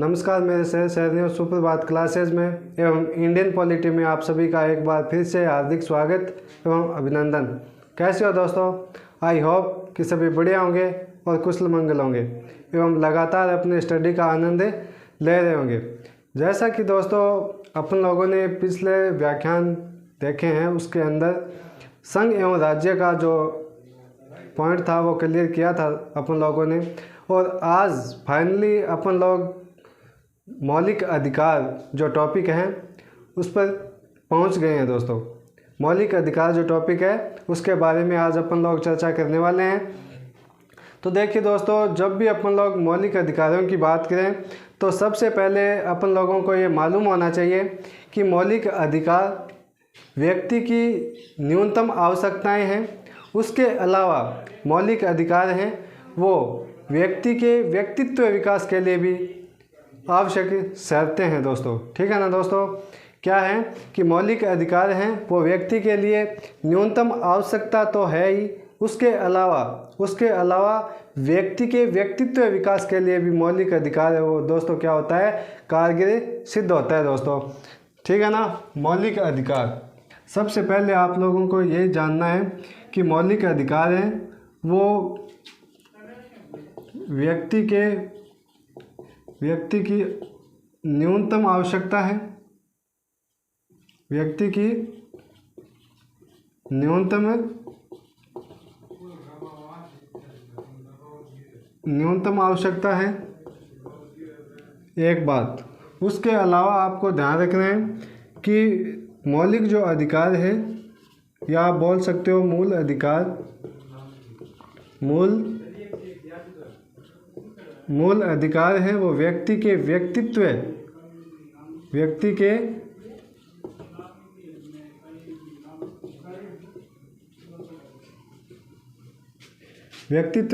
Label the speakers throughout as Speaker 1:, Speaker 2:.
Speaker 1: नमस्कार मेरे सहनियों, सुप्रभात क्लासेज में एवं इंडियन पॉलिटी में आप सभी का एक बार फिर से हार्दिक स्वागत एवं अभिनंदन। कैसे हो दोस्तों? आई होप कि सभी बढ़िया होंगे और कुशल मंगल होंगे एवं लगातार अपने स्टडी का आनंद ले रहे होंगे। जैसा कि दोस्तों अपन लोगों ने पिछले व्याख्यान देखे हैं, उसके अंदर संघ एवं राज्य का जो पॉइंट था वो क्लियर किया था अपन लोगों ने, और आज फाइनली अपन लोग मौलिक अधिकार जो टॉपिक है उस पर पहुंच गए हैं। दोस्तों मौलिक अधिकार जो टॉपिक है उसके बारे में आज अपन लोग चर्चा करने वाले हैं। तो देखिए दोस्तों, जब भी अपन लोग मौलिक अधिकारों की बात करें तो सबसे पहले अपन लोगों को ये मालूम होना चाहिए कि मौलिक अधिकार व्यक्ति की न्यूनतम आवश्यकताएं हैं। उसके अलावा मौलिक अधिकार हैं वो व्यक्ति के व्यक्तित्व विकास के लिए भी आवश्यक शर्तें हैं दोस्तों। ठीक है ना दोस्तों? क्या है कि मौलिक अधिकार हैं वो व्यक्ति के लिए न्यूनतम आवश्यकता तो है ही, उसके अलावा व्यक्ति के व्यक्तित्व विकास के लिए भी मौलिक अधिकार है वो दोस्तों क्या होता है, कारगर सिद्ध होता है दोस्तों। ठीक है ना? मौलिक अधिकार, सबसे पहले आप लोगों को ये जानना है कि मौलिक अधिकार हैं वो व्यक्ति की न्यूनतम आवश्यकता है, व्यक्ति की न्यूनतम आवश्यकता है एक बात। उसके अलावा आपको ध्यान रखना है कि मौलिक जो अधिकार है, या आप बोल सकते हो मूल अधिकार, मूल अधिकार है वो व्यक्ति के व्यक्तित्व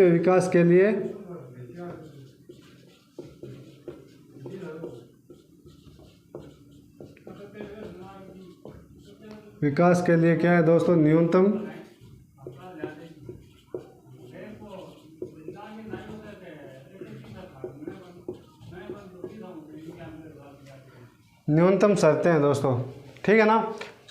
Speaker 1: विकास के लिए क्या है दोस्तों, न्यूनतम शर्तें हैं दोस्तों। ठीक है ना?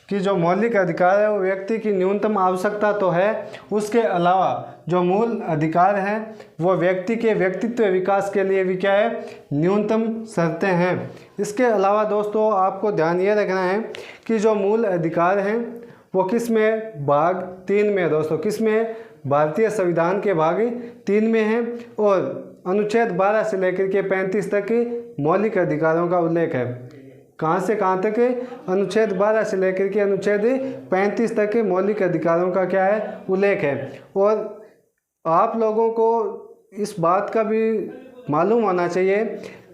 Speaker 1: कि जो मौलिक अधिकार है वो व्यक्ति की न्यूनतम आवश्यकता तो है, उसके अलावा जो मूल अधिकार हैं वो व्यक्ति के व्यक्तित्व विकास के लिए भी क्या है, न्यूनतम शर्तें हैं। इसके अलावा दोस्तों आपको ध्यान ये रखना है कि जो मूल अधिकार हैं वो किस में, भाग 3 में दोस्तों। किस में? भारतीय संविधान के भाग 3 में है, और अनुच्छेद 12 से लेकर के 35 तक मौलिक अधिकारों का उल्लेख है। कहाँ से कहाँ तक? अनुच्छेद 12 से लेकर के अनुच्छेद 35 तक मौलिक अधिकारों का क्या है, उल्लेख है। और आप लोगों को इस बात का भी मालूम होना चाहिए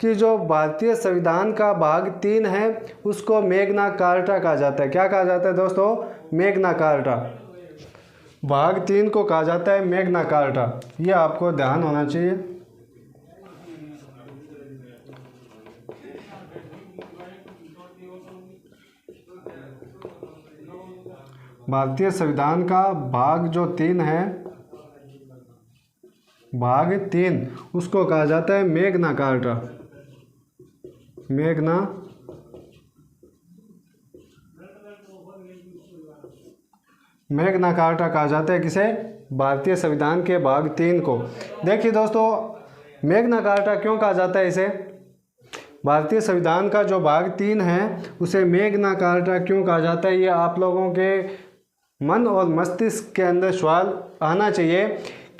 Speaker 1: कि जो भारतीय संविधान का भाग 3 है उसको मैग्ना कार्टा कहा जाता है। क्या कहा जाता है दोस्तों? Magna carta. भाग 3 को कहा जाता है मैग्ना कार्टा। ये आपको ध्यान होना चाहिए। भारतीय संविधान का भाग जो 3 है, भाग 3, उसको कहा जाता है मैग्ना कार्टा। मैग्ना कार्टा कहा जाता है किसे? भारतीय संविधान के भाग 3 को। देखिए दोस्तों, मैग्ना कार्टा क्यों कहा जाता है इसे? भारतीय संविधान का जो भाग 3 है उसे मैग्ना कार्टा क्यों कहा जाता है, ये आप लोगों के मन और मस्तिष्क के अंदर सवाल आना चाहिए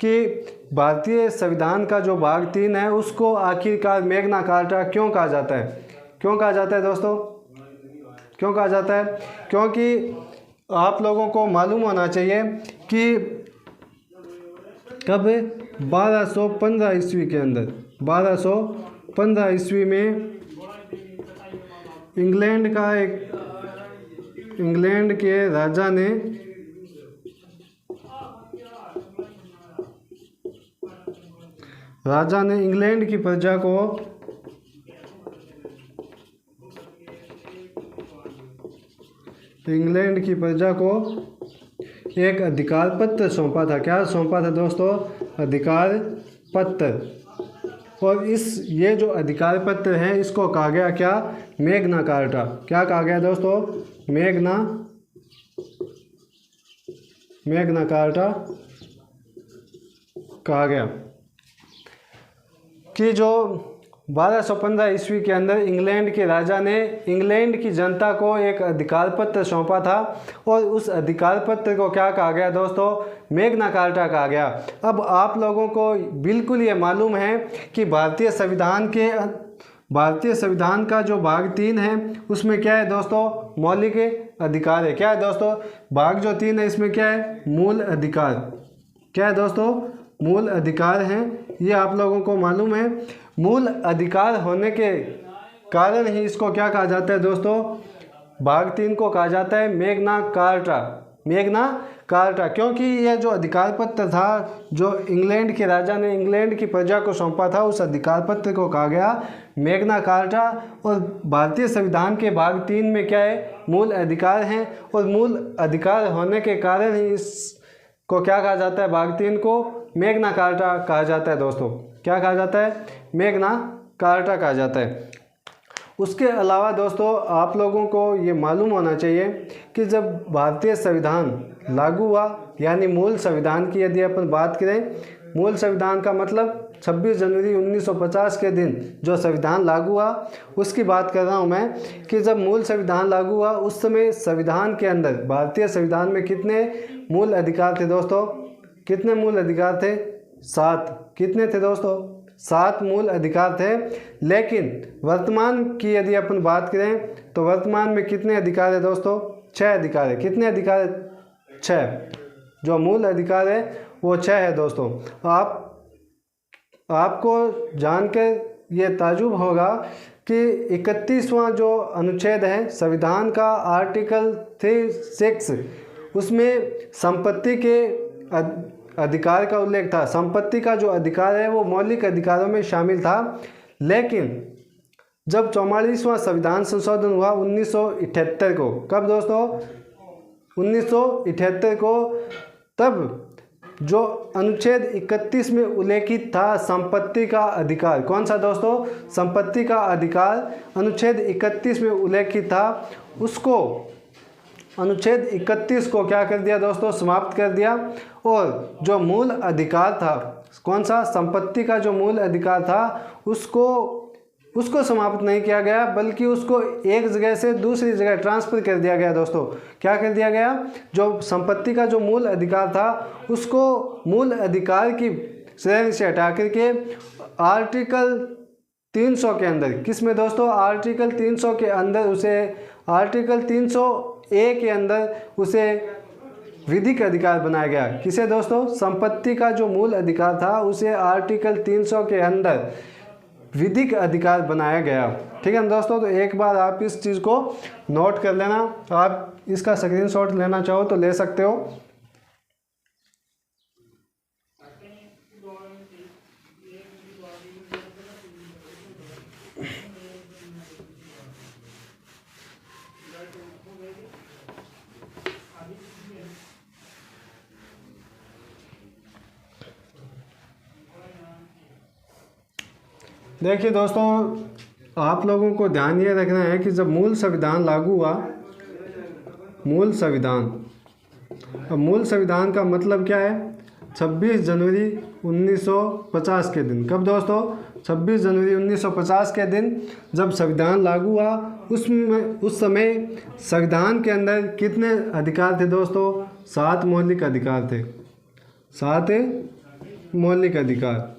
Speaker 1: कि भारतीय संविधान का जो भाग 3 है उसको आखिरकार मैग्ना कार्टा क्यों कहा जाता है? क्यों कहा जाता है दोस्तों? क्यों कहा जाता है? क्योंकि आप लोगों को मालूम होना चाहिए कि कब 1215 ईस्वी के अंदर, 1215 ईस्वी में इंग्लैंड के राजा ने इंग्लैंड की प्रजा को एक अधिकार पत्र सौंपा था। क्या सौंपा था दोस्तों? अधिकार पत्र। और ये जो अधिकार पत्र है इसको कहा गया क्या? Magna carta. क्या कहा गया दोस्तों? मैग्ना कार्टा कहा गया। कि जो 1215 ईस्वी के अंदर इंग्लैंड के राजा ने इंग्लैंड की जनता को एक अधिकार पत्र सौंपा था और उस अधिकार पत्र को क्या कहा गया दोस्तों? मैग्ना कार्टा कहा गया। अब आप लोगों को बिल्कुल ये मालूम है कि भारतीय संविधान का जो भाग 3 है उसमें क्या है दोस्तों? मौलिक अधिकार है। क्या है दोस्तों? भाग जो 3 है इसमें क्या है? मूल अधिकार। क्या है दोस्तों? मूल अधिकार हैं। ये आप लोगों को मालूम है। मूल अधिकार होने के कारण ही इसको क्या कहा जाता है दोस्तों? भाग 3 को कहा जाता है मैग्ना कार्टा। क्योंकि यह जो अधिकार पत्र था जो इंग्लैंड के राजा ने इंग्लैंड की प्रजा को सौंपा था, उस अधिकार पत्र को कहा गया मैग्ना कार्टा। और भारतीय संविधान के भाग 3 में क्या है? मूल अधिकार हैं। और मूल अधिकार होने के कारण ही इसको क्या कहा जाता है? भाग 3 को मैग्ना कार्टा कहा जाता है दोस्तों। क्या कहा जाता है? मैग्ना कार्टा कहा जाता है। उसके अलावा दोस्तों आप लोगों को ये मालूम होना चाहिए कि जब भारतीय संविधान लागू हुआ, यानी मूल संविधान की यदि अपन बात करें, मूल संविधान का मतलब 26 जनवरी 1950 के दिन जो संविधान लागू हुआ उसकी बात कर रहा हूँ मैं। कि जब मूल संविधान लागू हुआ उस समय संविधान के अंदर, भारतीय संविधान में कितने मूल अधिकार थे दोस्तों? कितने मूल अधिकार थे? 7। कितने थे दोस्तों? 7 मूल अधिकार थे। लेकिन वर्तमान की यदि अपन बात करें तो वर्तमान में कितने अधिकार है दोस्तों? 6 अधिकार है। कितने अधिकार है? 6। जो मूल अधिकार है वो 6 है दोस्तों। आपको जानकर ये ताजुब होगा कि 31वां जो अनुच्छेद है संविधान का, आर्टिकल 36, उसमें संपत्ति के अधिकार का उल्लेख था। संपत्ति का जो अधिकार है वो मौलिक अधिकारों में शामिल था। लेकिन जब 44वां संविधान संशोधन हुआ 1978 को, कब दोस्तों? 1978 को, तब जो अनुच्छेद 31 में उल्लेखित था संपत्ति का अधिकार, कौन सा दोस्तों? संपत्ति का अधिकार अनुच्छेद 31 में उल्लेखित था, उसको अनुच्छेद 31 को क्या कर दिया दोस्तों? समाप्त कर दिया। और जो मूल अधिकार था, कौन सा? संपत्ति का जो मूल अधिकार था उसको समाप्त नहीं किया गया, बल्कि उसको एक जगह से दूसरी जगह ट्रांसफ़र कर दिया गया दोस्तों। क्या कर दिया गया? जो संपत्ति का जो मूल अधिकार था उसको मूल अधिकार की श्रेणी से हटा करके आर्टिकल 300 के अंदर, किस में दोस्तों? आर्टिकल 300 के अंदर उसे, आर्टिकल 300A के अंदर उसे विधिक अधिकार बनाया गया। किसे दोस्तों? संपत्ति का जो मूल अधिकार था उसे आर्टिकल 300 के अंदर विधिक अधिकार बनाया गया। ठीक है दोस्तों, तो एक बार आप इस चीज़ को नोट कर लेना। आप इसका स्क्रीनशॉट लेना चाहो तो ले सकते हो। देखिए दोस्तों, आप लोगों को ध्यान ये रखना है कि जब मूल संविधान लागू हुआ, मूल संविधान का मतलब क्या है? 26 जनवरी 1950 के दिन। कब दोस्तों? 26 जनवरी 1950 के दिन जब संविधान लागू हुआ, उस समय संविधान के अंदर कितने अधिकार थे दोस्तों? 7 मौलिक अधिकार थे। 7 मौलिक अधिकार।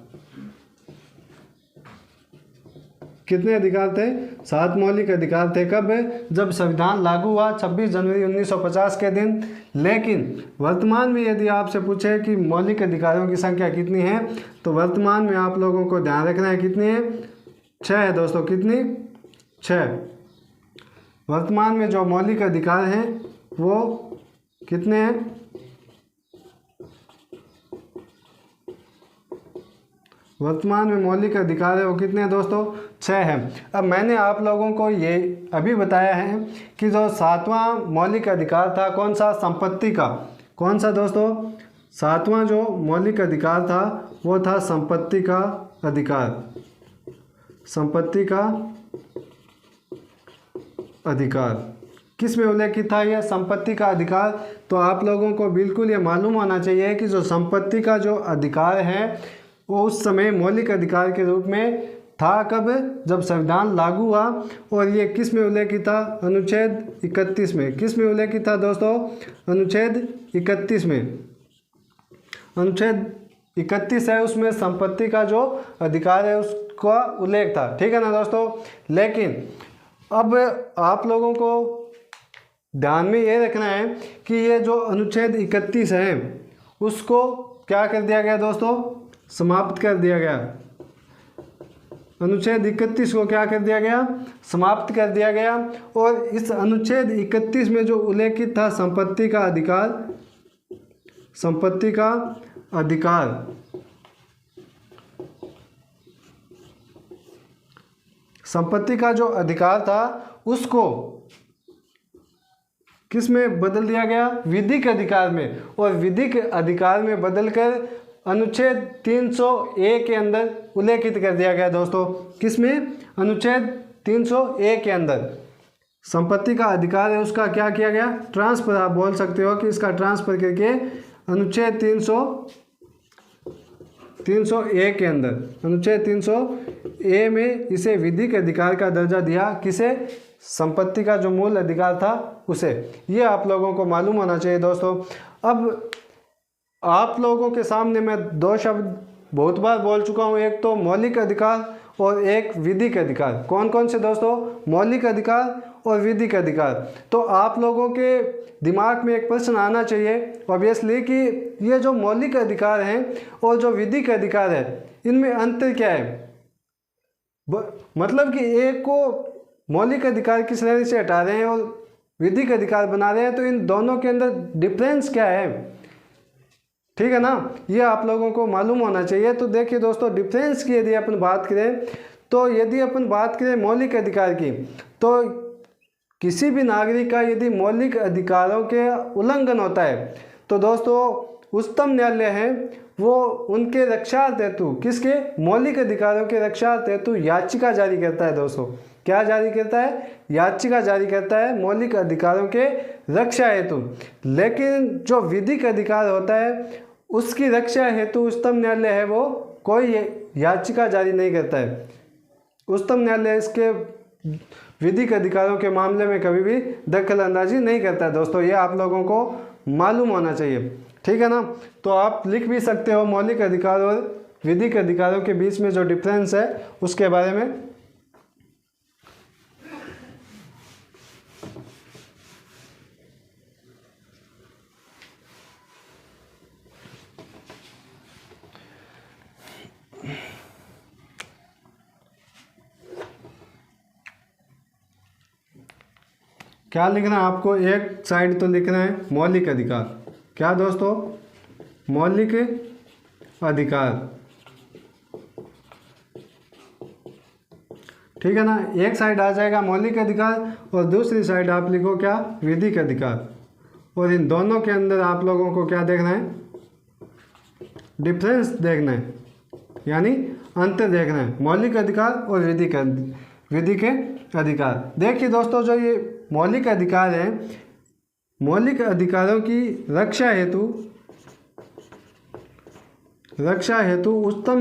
Speaker 1: कितने अधिकार थे? 7 मौलिक अधिकार थे। कब? जब संविधान लागू हुआ 26 जनवरी 1950 के दिन। लेकिन वर्तमान में यदि आपसे पूछे कि मौलिक अधिकारों की संख्या कितनी है, तो वर्तमान में आप लोगों को ध्यान रखना है कितनी है? 6 है दोस्तों। कितनी? 6। वर्तमान में जो मौलिक अधिकार हैं वो कितने हैं? वर्तमान में मौलिक अधिकार है वो कितने हैं दोस्तों? 6 हैं। अब मैंने आप लोगों को ये अभी बताया है कि जो 7वां मौलिक अधिकार था, कौन सा? संपत्ति का। कौन सा दोस्तों? 7वां जो मौलिक अधिकार था वो था संपत्ति का अधिकार। संपत्ति का अधिकार। किस में उल्लेखित था यह संपत्ति का अधिकार? तो आप लोगों को बिल्कुल ये मालूम होना चाहिए कि जो संपत्ति का जो अधिकार है वो उस समय मौलिक अधिकार के रूप में था। कब? जब संविधान लागू हुआ। और ये किस में उल्लेखित था? अनुच्छेद 31 में। किस में उल्लेखित था दोस्तों? अनुच्छेद 31 में। अनुच्छेद 31 है, उसमें संपत्ति का जो अधिकार है उसका उल्लेख था। ठीक है ना दोस्तों। लेकिन अब आप लोगों को ध्यान में ये रखना है कि ये जो अनुच्छेद 31 है उसको क्या कर दिया गया दोस्तों? समाप्त कर दिया गया। अनुच्छेद 31 को क्या कर दिया गया? समाप्त कर दिया गया। और इस अनुच्छेद 31 में जो उल्लेखित था संपत्ति का अधिकार, संपत्ति का अधिकार, संपत्ति का जो अधिकार था उसको किस में बदल दिया गया? विधिक अधिकार में। और विधिक अधिकार में बदलकर अनुच्छेद 301 के अंदर उल्लेखित कर दिया गया दोस्तों। किस में? अनुच्छेद 301 के अंदर संपत्ति का अधिकार है उसका क्या किया गया? ट्रांसफर। आप बोल सकते हो कि इसका ट्रांसफर करके अनुच्छेद 301 के अंदर, अनुच्छेद 300 में इसे विधिक अधिकार का दर्जा दिया। किसे? संपत्ति का जो मूल अधिकार था उसे। ये आप लोगों को मालूम होना चाहिए दोस्तों। अब आप लोगों के सामने मैं दो शब्द बहुत बार बोल चुका हूँ, एक तो मौलिक अधिकार और एक विधिक अधिकार। कौन कौन से दोस्तों? मौलिक अधिकार और विधिक अधिकार। तो आप लोगों के दिमाग में एक प्रश्न आना चाहिए ऑब्वियसली कि ये जो मौलिक अधिकार हैं और जो विधिक अधिकार है इनमें अंतर क्या है? मतलब कि एक को मौलिक अधिकार की श्रेणी से हटा रहे हैं और विधिक अधिकार बना रहे हैं, तो इन दोनों के अंदर डिफरेंस क्या है? ठीक है ना, ये आप लोगों को मालूम होना चाहिए। तो देखिए दोस्तों, डिफरेंस की यदि अपन बात करें तो यदि अपन बात करें मौलिक अधिकार की, तो किसी भी नागरिक का यदि मौलिक अधिकारों के उल्लंघन होता है तो दोस्तों उच्चतम न्यायालय है वो उनके रक्षार्थ हेतु, किसके? मौलिक अधिकारों के रक्षार्थ हेतु याचिका जारी करता है दोस्तों। क्या जारी करता है? याचिका जारी करता है मौलिक अधिकारों के रक्षा हेतु। लेकिन जो विधिक अधिकार होता है उसकी रक्षा हेतु उच्चतम न्यायालय है वो कोई याचिका जारी नहीं करता है। उच्चतम न्यायालय इसके विधिक अधिकारों के मामले में कभी भी दखल अंदाजी नहीं करता है दोस्तों। ये आप लोगों को मालूम होना चाहिए। ठीक है ना। तो आप लिख भी सकते हो मौलिक अधिकार और विधिक अधिकारों के बीच में जो डिफरेंस है उसके बारे में। क्या लिखना है आपको? एक साइड तो लिखना है मौलिक अधिकार। क्या दोस्तों? मौलिक अधिकार। ठीक है ना। एक साइड आ जाएगा मौलिक अधिकार और दूसरी साइड आप लिखो क्या? विधिक अधिकार। और इन दोनों के अंदर आप लोगों को क्या देखना है? डिफरेंस देखना है, यानी अंतर देखना है मौलिक अधिकार और विधिक अधिकार। देखिए दोस्तों, जो ये मौलिक अधिकार है, मौलिक अधिकारों की रक्षा हेतु उच्चतम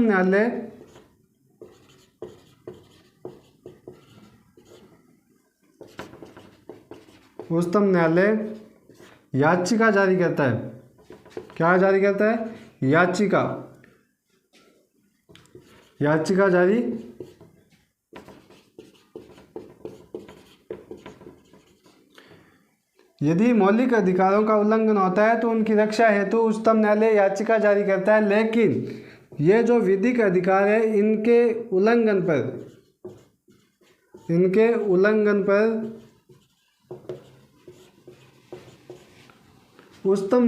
Speaker 1: न्यायालय याचिका जारी करता है। क्या जारी करता है? याचिका जारी यदि मौलिक अधिकारों का उल्लंघन होता है तो उनकी रक्षा हेतु उच्चतम न्यायालय याचिका जारी करता है। लेकिन ये जो विधिक अधिकार है इनके उल्लंघन पर उच्चतम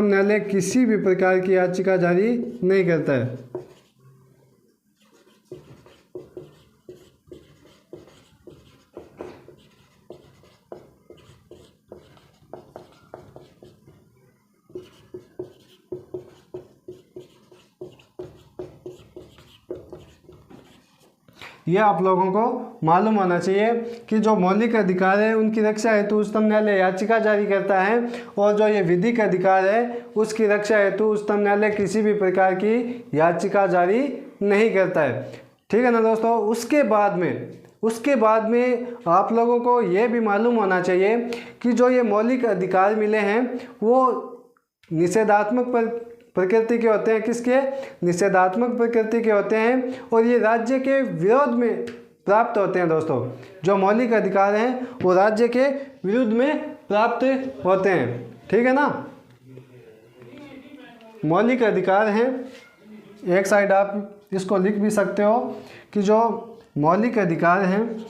Speaker 1: न्यायालय किसी भी प्रकार की याचिका जारी नहीं करता है। ये आप लोगों को मालूम होना चाहिए कि जो मौलिक अधिकार है उनकी रक्षा हेतु उच्चतम न्यायालय याचिका जारी करता है, और जो ये विधिक अधिकार है उसकी रक्षा हेतु उच्चतम न्यायालय किसी भी प्रकार की याचिका जारी नहीं करता है। ठीक है ना दोस्तों। उसके बाद में आप लोगों को ये भी मालूम होना चाहिए कि जो ये मौलिक अधिकार मिले हैं वो निषेधात्मक प्रकृति के होते हैं। किसके? निषेधात्मक प्रकृति के होते हैं, और ये राज्य के विरोध में प्राप्त होते हैं दोस्तों। जो मौलिक अधिकार हैं वो राज्य के विरुद्ध में प्राप्त होते हैं। ठीक है ना। मौलिक अधिकार हैं, एक साइड आप इसको लिख भी सकते हो कि जो मौलिक अधिकार हैं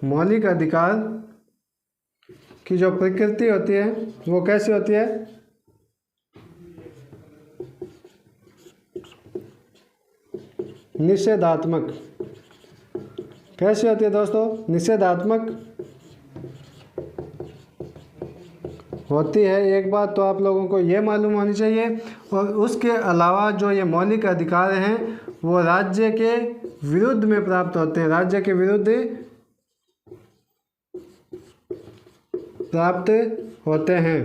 Speaker 1: मौलिक अधिकार की जो प्रकृति होती है वो कैसी होती है? निषेधात्मक। कैसी होती है दोस्तों? निषेधात्मक होती है। एक बात तो आप लोगों को ये मालूम होनी चाहिए। और उसके अलावा जो ये मौलिक अधिकार हैं वो राज्य के विरुद्ध में प्राप्त होते हैं, राज्य के विरुद्ध प्राप्त होते हैं।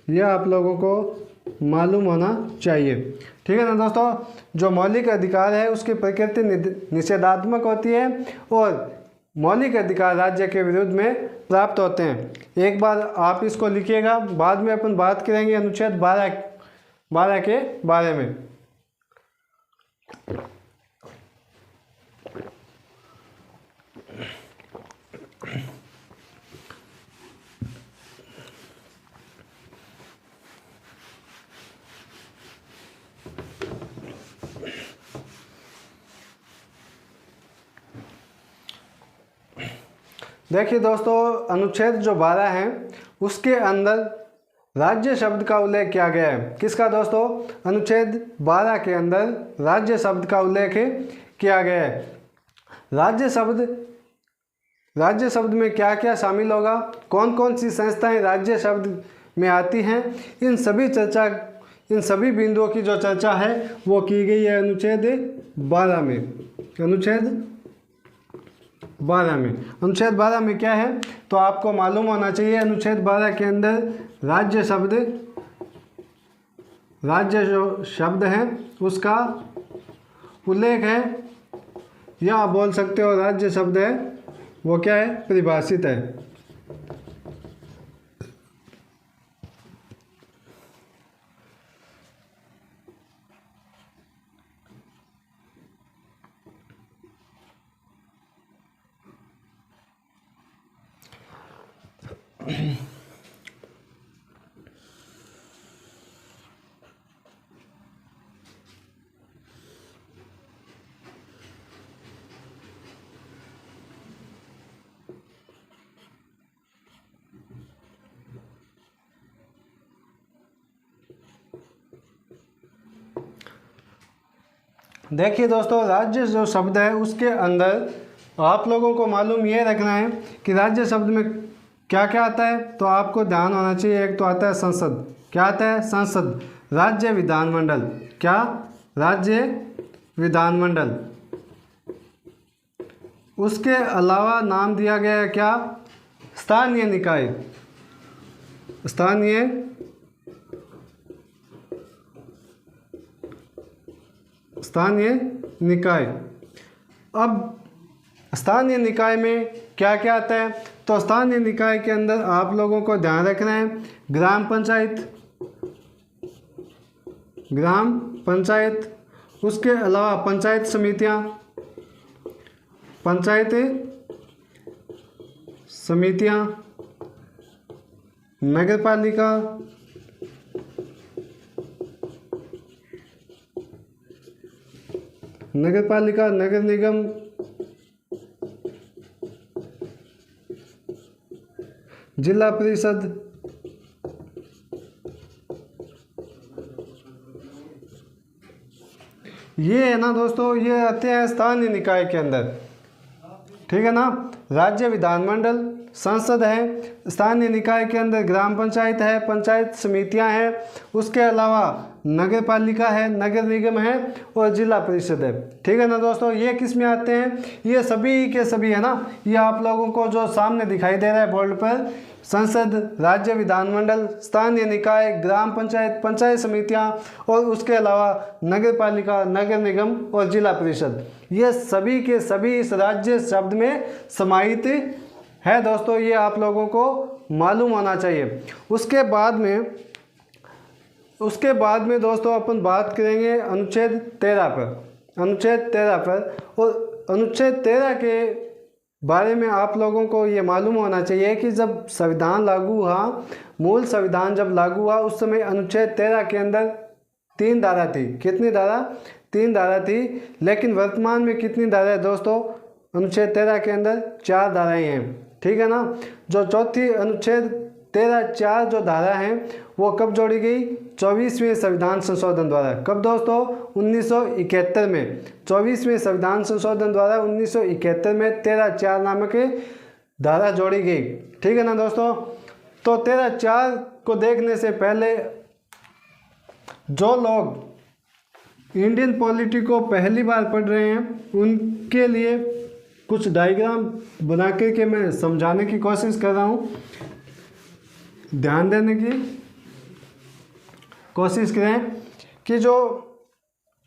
Speaker 1: यह आप लोगों को मालूम होना चाहिए। ठीक है ना दोस्तों। जो मौलिक अधिकार है उसकी प्रकृति निषेधात्मक होती है, और मौलिक अधिकार राज्य के विरुद्ध में प्राप्त होते हैं। एक बार आप इसको लिखिएगा, बाद में अपन बात करेंगे अनुच्छेद 12 के बारे में। देखिए दोस्तों, अनुच्छेद जो 12 है उसके अंदर राज्य शब्द का उल्लेख किया गया है। किसका दोस्तों? अनुच्छेद 12 के अंदर राज्य शब्द का उल्लेख किया गया है। राज्य शब्द में क्या क्या शामिल होगा, कौन कौन सी संस्थाएं राज्य शब्द में आती हैं, इन सभी बिंदुओं की जो चर्चा है वो की गई है अनुच्छेद 12 में। अनुच्छेद 12 में क्या है तो आपको मालूम होना चाहिए। अनुच्छेद 12 के अंदर राज्य जो शब्द है उसका उल्लेख है, या आप बोल सकते हो राज्य शब्द है वो क्या है? परिभाषित है। देखिए दोस्तों, राज्य जो शब्द है उसके अंदर आप लोगों को मालूम ये रखना है कि राज्य शब्द में क्या क्या आता है। तो आपको ध्यान होना चाहिए, एक तो आता है संसद। क्या आता है? संसद। राज्य विधानमंडल। क्या? राज्य विधानमंडल। उसके अलावा नाम दिया गया है क्या? स्थानीय निकाय। स्थानीय निकाय। अब स्थानीय निकाय में क्या क्या आता है? तो स्थानीय निकाय के अंदर आप लोगों को ध्यान रखना है ग्राम पंचायत, उसके अलावा पंचायत समितियां, नगर पालिका, नगर निगम, जिला परिषद, ये है ना दोस्तों, ये आते हैं स्थानीय निकाय के अंदर। ठीक है ना। राज्य विधानमंडल, संसद है, स्थानीय निकाय के अंदर ग्राम पंचायत है, पंचायत समितियां हैं, उसके अलावा नगर पालिका है, नगर निगम है और जिला परिषद है। ठीक है ना दोस्तों, ये किस में आते हैं? ये सभी के सभी है ना, ये आप लोगों को जो सामने दिखाई दे रहा है बोर्ड पर, संसद, राज्य विधानमंडल, स्थानीय निकाय, ग्राम पंचायत, पंचायत समितियां और उसके अलावा नगर पालिका, नगर निगम और जिला परिषद, ये सभी के सभी इस राज्य शब्द में समाहित है दोस्तों। ये आप लोगों को मालूम होना चाहिए। उसके बाद में दोस्तों अपन बात करेंगे अनुच्छेद 13 पर। अनुच्छेद 13 पर, और अनुच्छेद 13 के बारे में आप लोगों को ये मालूम होना चाहिए कि जब संविधान लागू हुआ, मूल संविधान जब लागू हुआ, उस समय अनुच्छेद 13 के अंदर 3 धारा थी। कितनी धारा? 3 धारा थी। लेकिन वर्तमान में कितनी धारा है दोस्तों? अनुच्छेद 13 के अंदर 4 धाराएं हैं। ठीक है ना। जो चौथी अनुच्छेद 13 4 जो धारा हैं वो कब जोड़ी गई? 24वें संविधान संशोधन द्वारा। कब दोस्तों? 1971 में। 24वें संविधान संशोधन द्वारा 1971 में 13 4 नामक धारा जोड़ी गई। ठीक है ना दोस्तों। तो 13 4 को देखने से पहले जो लोग इंडियन पॉलिटी को पहली बार पढ़ रहे हैं उनके लिए कुछ डायग्राम बना के मैं समझाने की कोशिश कर रहा हूँ। ध्यान देने की कोशिश करें कि जो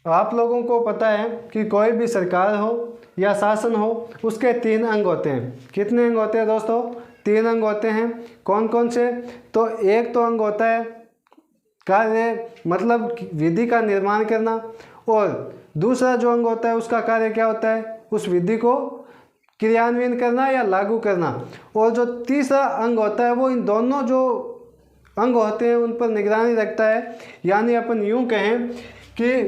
Speaker 1: आप लोगों को पता है कि कोई भी सरकार हो या शासन हो, उसके 3 अंग होते हैं। कितने अंग होते हैं दोस्तों? 3 अंग होते हैं। कौन कौन से? तो एक तो अंग होता है कार्य, मतलब विधि का निर्माण करना, और दूसरा जो अंग होता है उसका कार्य क्या होता है? उस विधि को क्रियान्वयन करना या लागू करना। और जो तीसरा अंग होता है वो इन दोनों जो अंग होते हैं उन पर निगरानी रखता है। यानी अपन यूं कहें कि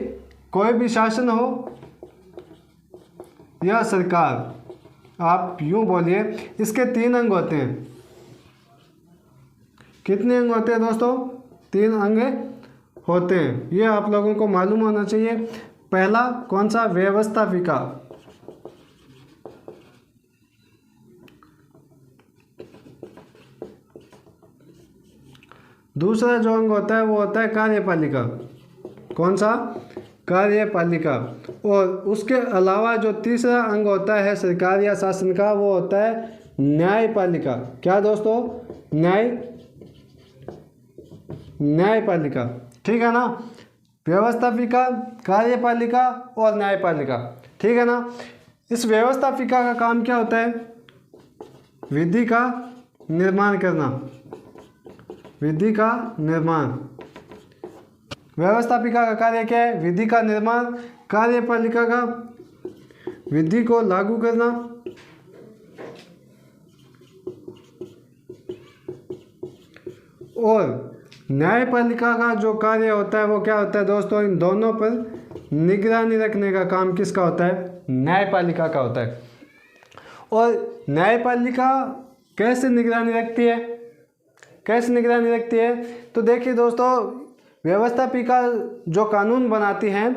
Speaker 1: कोई भी शासन हो या सरकार, आप यूं बोलिए, इसके 3 अंग होते हैं। कितने अंग होते हैं दोस्तों? 3 अंग होते हैं। ये आप लोगों को मालूम होना चाहिए। पहला कौन सा? व्यवस्थापिका। दूसरा जो अंग होता है वो होता है कार्यपालिका। कौन सा? कार्यपालिका। और उसके अलावा जो तीसरा अंग होता है सरकार या शासन का, वो होता है न्यायपालिका। क्या दोस्तों? न्यायपालिका। ठीक है ना। व्यवस्थापिका, कार्यपालिका और न्यायपालिका। ठीक है ना। इस व्यवस्थापिका का काम क्या होता है? विधि का निर्माण करना। विधि का निर्माण। व्यवस्थापिका का कार्य क्या है? विधि का निर्माण। कार्यपालिका का विधि को लागू करना। और न्यायपालिका का जो कार्य होता है वो क्या होता है दोस्तों? इन दोनों पर निगरानी रखने का काम किसका होता है? न्यायपालिका का होता है। और न्यायपालिका कैसे निगरानी रखती है? कैसे निगरानी रखती है? तो देखिए दोस्तों, व्यवस्थापिका जो कानून बनाती है,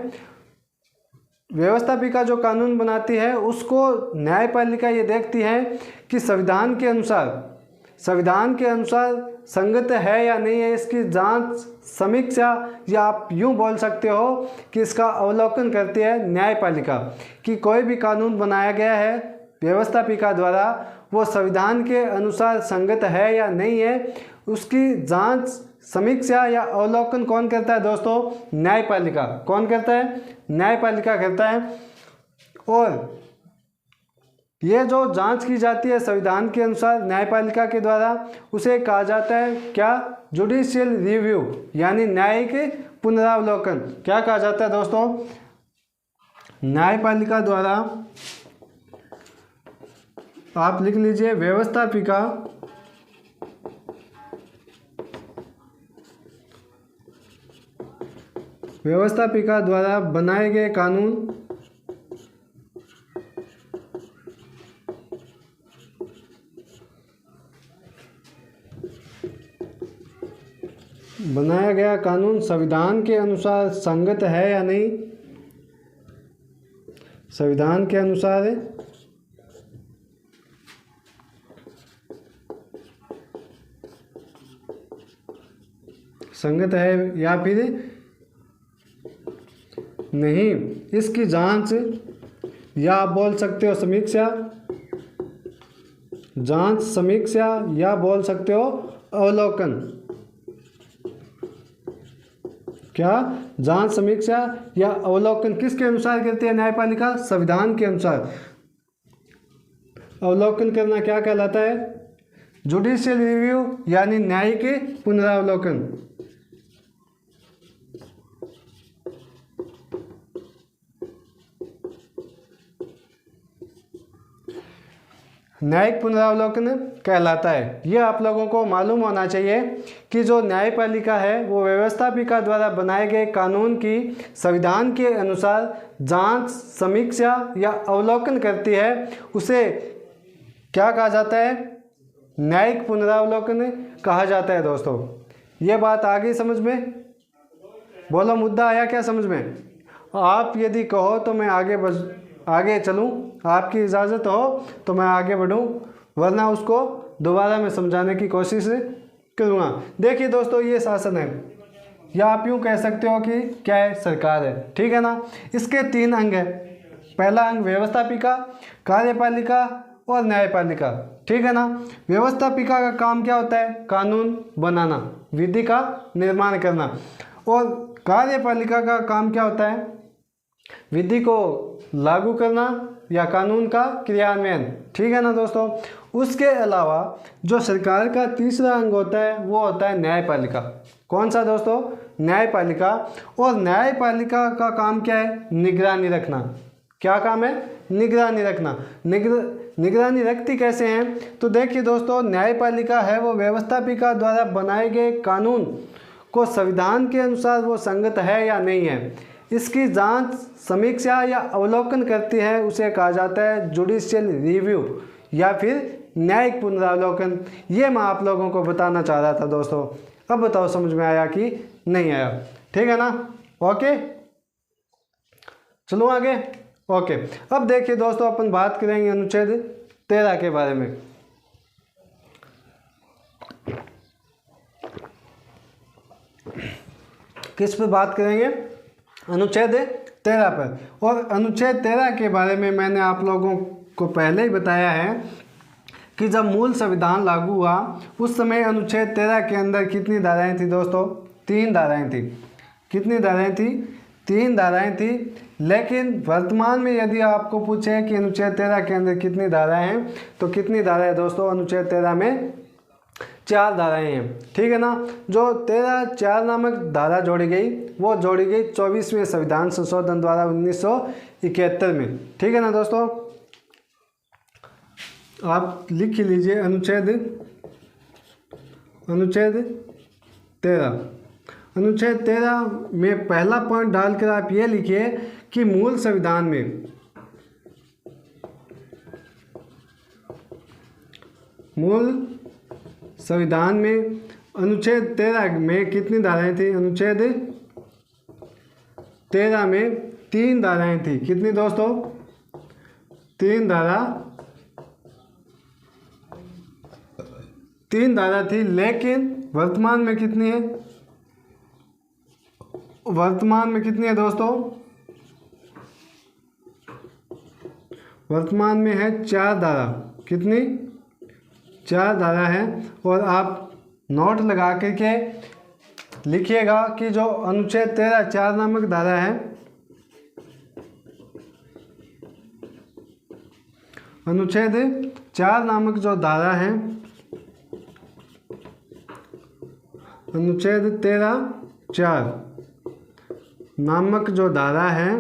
Speaker 1: व्यवस्थापिका जो कानून बनाती है उसको न्यायपालिका ये देखती है कि संविधान के अनुसार संगत है या नहीं है। इसकी जांच, समीक्षा, या आप यूं बोल सकते हो कि इसका अवलोकन करती है न्यायपालिका कि कोई भी कानून बनाया गया है व्यवस्थापिका द्वारा वो संविधान के अनुसार संगत है या नहीं है। उसकी जांच, समीक्षा या अवलोकन कौन करता है दोस्तों? न्यायपालिका। कौन करता है? न्यायपालिका करता है। और ये जो जांच की जाती है संविधान के अनुसार न्यायपालिका के द्वारा, उसे कहा जाता है क्या? जुडिशियल रिव्यू, यानी न्यायिक पुनरावलोकन। क्या कहा जाता है दोस्तों? न्यायपालिका द्वारा, आप लिख लीजिए, व्यवस्थापिका द्वारा बनाए गए कानून बनाया गया कानून संविधान के अनुसार संगत है या नहीं, संविधान के अनुसार संगत है या फिर नहीं, इसकी जांच या आप बोल सकते हो समीक्षा, जांच समीक्षा या बोल सकते हो अवलोकन। क्या? जांच समीक्षा या अवलोकन किसके अनुसार करती है न्यायपालिका? संविधान के अनुसार। अवलोकन करना क्या कहलाता है? जुडिशियल रिव्यू यानी न्यायिक पुनरावलोकन। न्यायिक पुनरावलोकन कहलाता है। ये आप लोगों को मालूम होना चाहिए कि जो न्यायपालिका है वो व्यवस्थापिका द्वारा बनाए गए कानून की संविधान के अनुसार जांच, समीक्षा या अवलोकन करती है, उसे क्या कहा जाता है? न्यायिक पुनरावलोकन कहा जाता है। दोस्तों ये बात आ गई समझ में? बोलो, मुद्दा आया क्या समझ में? आप यदि कहो तो मैं आगे चलूं, आपकी इजाज़त हो तो मैं आगे बढ़ूं, वरना उसको दोबारा मैं समझाने की कोशिश करूँगा। देखिए दोस्तों, ये शासन है या आप यूँ कह सकते हो कि क्या है? सरकार है, ठीक है ना। इसके 3 अंग है। पहला अंग व्यवस्थापिका, कार्यपालिका और न्यायपालिका, ठीक है ना। व्यवस्थापिका का काम क्या होता है? कानून बनाना, विधि का निर्माण करना। और कार्यपालिका का काम क्या होता है? विधि को लागू करना या कानून का क्रियान्वयन, ठीक है ना दोस्तों। उसके अलावा जो सरकार का तीसरा अंग होता है वो होता है न्यायपालिका। कौन सा दोस्तों? न्यायपालिका। और न्यायपालिका का काम क्या है? निगरानी रखना। क्या काम है? निगरानी रखना। निगरानी रखती कैसे हैं? तो देखिए दोस्तों, न्यायपालिका है वो व्यवस्थापिका द्वारा बनाए गए कानून को संविधान के अनुसार वो संगत है या नहीं है, इसकी जांच, समीक्षा या अवलोकन करती है, उसे कहा जाता है जुडिशियल रिव्यू या फिर न्यायिक पुनरावलोकन। ये मैं आप लोगों को बताना चाह रहा था दोस्तों। अब बताओ समझ में आया कि नहीं आया? ठीक है ना? ओके, चलो आगे। ओके, अब देखिए दोस्तों, अपन बात करेंगे अनुच्छेद 13 के बारे में। किस पे बात करेंगे? अनुच्छेद 13 पर। और अनुच्छेद 13 के बारे में मैंने आप लोगों को पहले ही बताया है कि जब मूल संविधान लागू हुआ उस समय अनुच्छेद 13 के अंदर कितनी धाराएं थी दोस्तों? 3 धाराएं थी। कितनी धाराएं थी? 3 धाराएं थी। लेकिन वर्तमान में यदि आपको पूछे कि अनुच्छेद 13 के अंदर कितनी धाराएं हैं, तो कितनी धाराएं दोस्तों? अनुच्छेद 13 में 4 धाराएं हैं, ठीक है ना। जो 13(4) नामक धारा जोड़ी गई वो जोड़ी गई 24वें संविधान संशोधन द्वारा 1971 में, ठीक है ना दोस्तों। आप लिख लीजिए अनुच्छेद 13। अनुच्छेद 13 में पहला पॉइंट डालकर आप ये लिखिए कि मूल संविधान में अनुच्छेद 13 में कितनी धाराएं थी? अनुच्छेद 13 में 3 धाराएं थी। कितनी दोस्तों? 3 धारा थी। लेकिन वर्तमान में कितनी है? वर्तमान में कितनी है दोस्तों? वर्तमान में है 4 धारा। कितनी? 4 धारा है। और आप नोट लगा करके लिखिएगा कि जो अनुच्छेद 13(4) नामक धारा है, अनुच्छेद 4 नामक जो धारा है, अनुच्छेद 13(4) नामक जो धारा है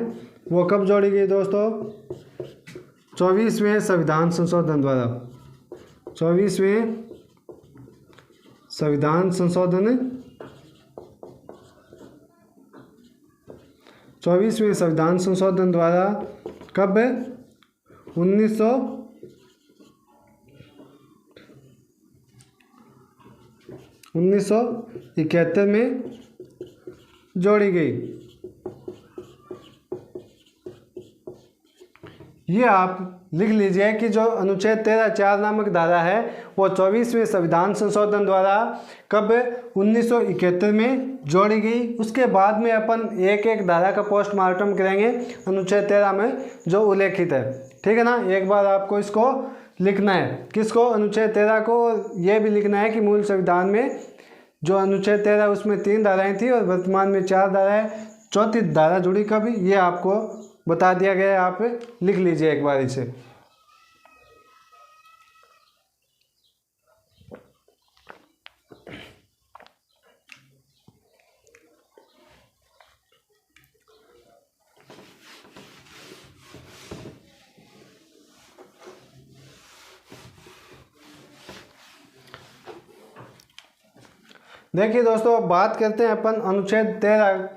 Speaker 1: वो कब जोड़ी गई दोस्तों? 24वें संविधान संशोधन द्वारा। 24वें संविधान संशोधन 24वें संविधान संशोधन द्वारा कब? 1971 में जोड़ी गई। ये आप लिख लीजिए कि जो अनुच्छेद 13(4) नामक धारा है वो 24वें संविधान संशोधन द्वारा कब 1971 में जोड़ी गई। उसके बाद में अपन एक एक धारा का पोस्टमार्टम करेंगे अनुच्छेद 13 में जो उल्लेखित है। ठीक है ना, एक बार आपको इसको लिखना है, किसको, अनुच्छेद 13 को। यह भी लिखना है कि मूल संविधान में जो अनुच्छेद 13 उसमें 3 धाराएं थी और वर्तमान में 4 धाराएं, चौथी धारा जुड़ी कब, ये आपको बता दिया गया है। आप लिख लीजिए एक बार इसे। देखिए दोस्तों, अब बात करते हैं अपन अनुच्छेद 13।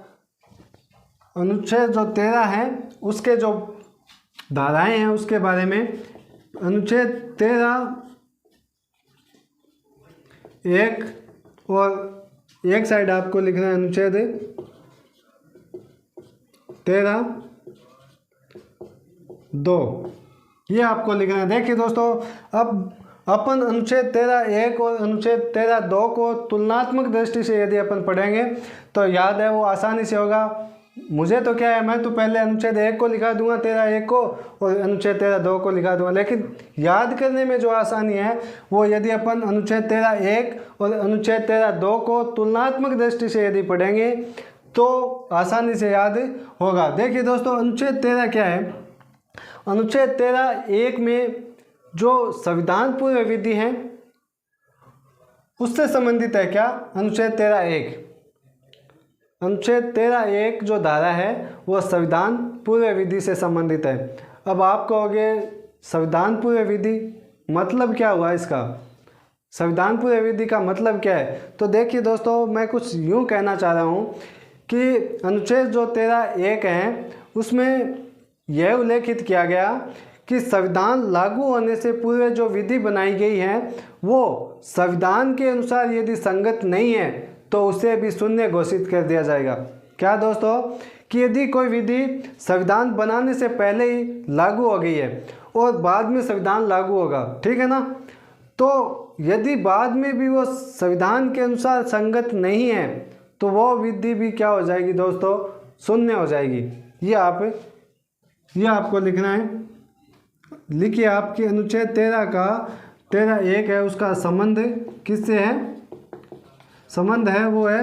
Speaker 1: अनुच्छेद जो 13 है उसके जो धाराएं हैं उसके बारे में। अनुच्छेद 13 एक और एक साइड आपको लिखना है अनुच्छेद 13 2, ये आपको लिखना है। देखिए दोस्तों, अब अपन अनुच्छेद 13 1 और अनुच्छेद 13 2 को तुलनात्मक दृष्टि से यदि अपन पढ़ेंगे तो याद है वो आसानी से होगा। मुझे तो क्या है, मैं तो पहले अनुच्छेद 1 को लिखा दूंगा 13 1 को और अनुच्छेद 13 2 को लिखा दूंगा, लेकिन याद करने में जो आसानी है वो यदि अपन अनुच्छेद 13 1 और अनुच्छेद 13 2 को तुलनात्मक दृष्टि से यदि पढ़ेंगे तो आसानी से याद होगा। देखिए दोस्तों, अनुच्छेद 13 क्या है। अनुच्छेद 13 1 में जो संविधान पूर्व विधि है उससे संबंधित है। क्या, अनुच्छेद 13 1, अनुच्छेद 13 1 जो धारा है वो संविधान पूर्व विधि से संबंधित है। अब आप कहोगे संविधान पूर्व विधि मतलब क्या हुआ इसका, संविधान पूर्व विधि का मतलब क्या है। तो देखिए दोस्तों, मैं कुछ यूँ कहना चाह रहा हूँ कि अनुच्छेद जो 13 1 है उसमें यह उल्लेखित किया गया कि संविधान लागू होने से पूर्व जो विधि बनाई गई है वो संविधान के अनुसार यदि संगत नहीं है तो उसे भी शून्य घोषित कर दिया जाएगा। क्या दोस्तों, कि यदि कोई विधि संविधान बनाने से पहले ही लागू हो गई है और बाद में संविधान लागू होगा, ठीक है ना, तो यदि बाद में भी वो संविधान के अनुसार संगत नहीं है तो वो विधि भी क्या हो जाएगी दोस्तों, शून्य हो जाएगी। ये आपको लिखना है। लिखिए आपके अनुच्छेद 13 का 13 1 है उसका संबंध किससे है, संबंध है वो है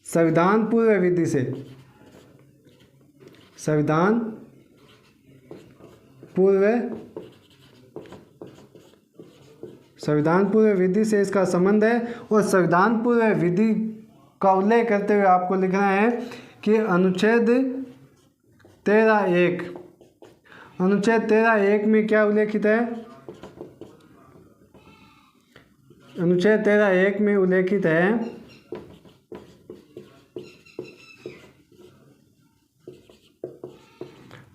Speaker 1: संविधान पूर्व विधि से। संविधान पूर्व विधि से इसका संबंध है। और संविधान पूर्व विधि का उल्लेख करते हुए आपको लिखना है कि अनुच्छेद 13 1, अनुच्छेद 13 1 में क्या उल्लेखित है। अनुच्छेद 13 1 में उल्लेखित है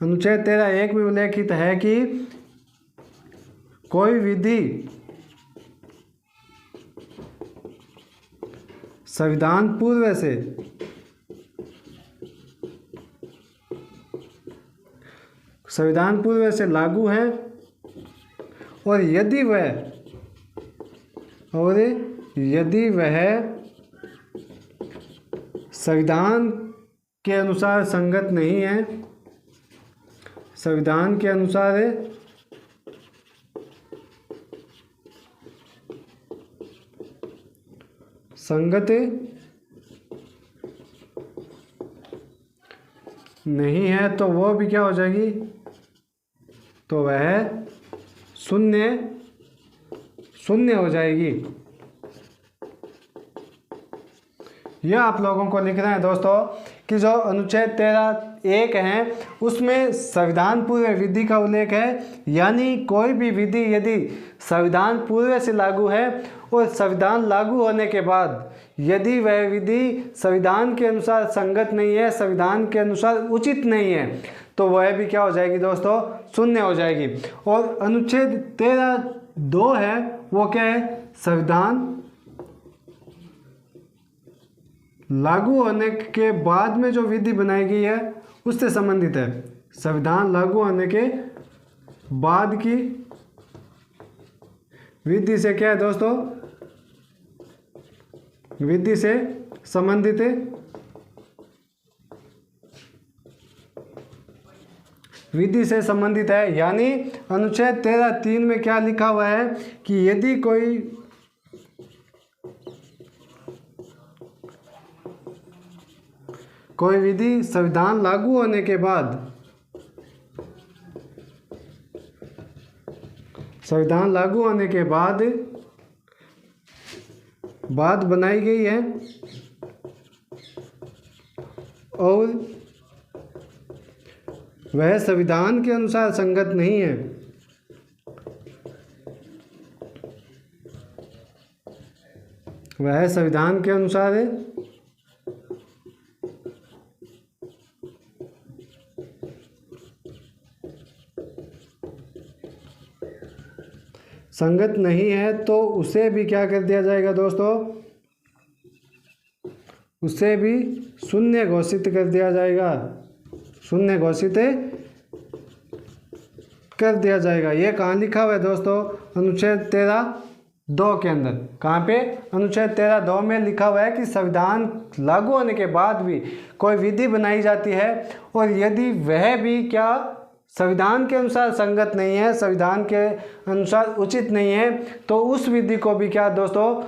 Speaker 1: अनुच्छेद 13 1 में उल्लेखित है कि कोई विधि संविधान पूर्व से लागू है और यदि वह संविधान के अनुसार संगत नहीं है, संविधान के अनुसार संगत नहीं है तो वो भी क्या हो जाएगी, तो वह शून्य हो जाएगी। यह आप लोगों को लिखना है दोस्तों कि जो अनुच्छेद 13 1 है उसमें संविधान पूर्व विधि का उल्लेख है, यानी कोई भी विधि यदि संविधान पूर्व से लागू है और संविधान लागू होने के बाद यदि वह विधि संविधान के अनुसार संगत नहीं है, संविधान के अनुसार उचित नहीं है, तो वह भी क्या हो जाएगी दोस्तों, शून्य हो जाएगी। और अनुच्छेद 13 2 है वो क्या है, संविधान लागू होने के बाद में जो विधि बनाई गई है उससे संबंधित है। संविधान लागू होने के बाद की विधि से क्या है दोस्तों, विधि से संबंधित है, विधि से संबंधित है। यानी अनुच्छेद 13(3) में क्या लिखा हुआ है कि यदि कोई विधि संविधान लागू होने के बाद, संविधान लागू होने के बाद बात बनाई गई है और वह संविधान के अनुसार संगत नहीं है, वह संविधान के अनुसार है, संगत नहीं है, तो उसे भी क्या कर दिया जाएगा दोस्तों, उसे भी शून्य घोषित कर दिया जाएगा, शून्य घोषित कर दिया जाएगा। ये कहाँ लिखा हुआ है दोस्तों, अनुच्छेद 13(2) के अंदर। कहाँ पे, अनुच्छेद 13(2) में लिखा हुआ है कि संविधान लागू होने के बाद भी कोई विधि बनाई जाती है और यदि वह भी क्या संविधान के अनुसार संगत नहीं है, संविधान के अनुसार उचित नहीं है, तो उस विधि को भी क्या दोस्तों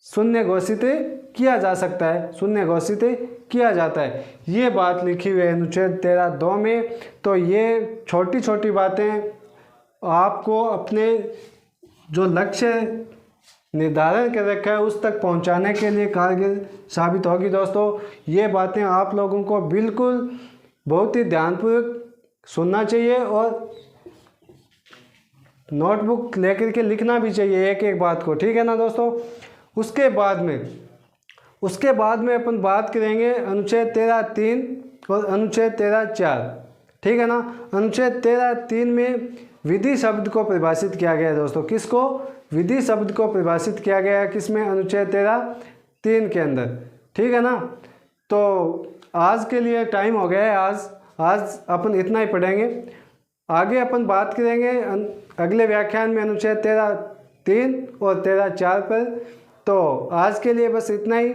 Speaker 1: शून्य घोषित किया जा सकता है, शून्य घोषित किया जाता है। ये बात लिखी हुई है अनुच्छेद 13(2) में। तो ये छोटी छोटी बातें आपको अपने जो लक्ष्य निर्धारण कर रखा है उस तक पहुंचाने के लिए कारगर साबित होगी दोस्तों। ये बातें आप लोगों को बिल्कुल बहुत ही ध्यानपूर्वक सुनना चाहिए और नोटबुक लेकर के लिखना भी चाहिए एक एक बात को, ठीक है ना दोस्तों। उसके बाद में अपन बात करेंगे अनुच्छेद 13(3) और अनुच्छेद 13(4), ठीक है ना। अनुच्छेद 13(3) में विधि शब्द को परिभाषित किया गया है दोस्तों। किसको, विधि शब्द को परिभाषित किया गया है किसमें, अनुच्छेद 13(3) के अंदर, ठीक है ना। तो आज के लिए टाइम हो गया है, आज अपन इतना ही पढ़ेंगे। आगे अपन बात करेंगे अगले व्याख्यान में अनुच्छेद 13(3) और 13(4) पर। तो आज के लिए बस इतना ही,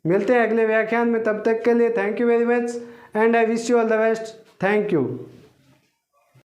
Speaker 1: मिलते हैं अगले व्याख्यान में। तब तक के लिए thank you very much and I wish you all the best. Thank you.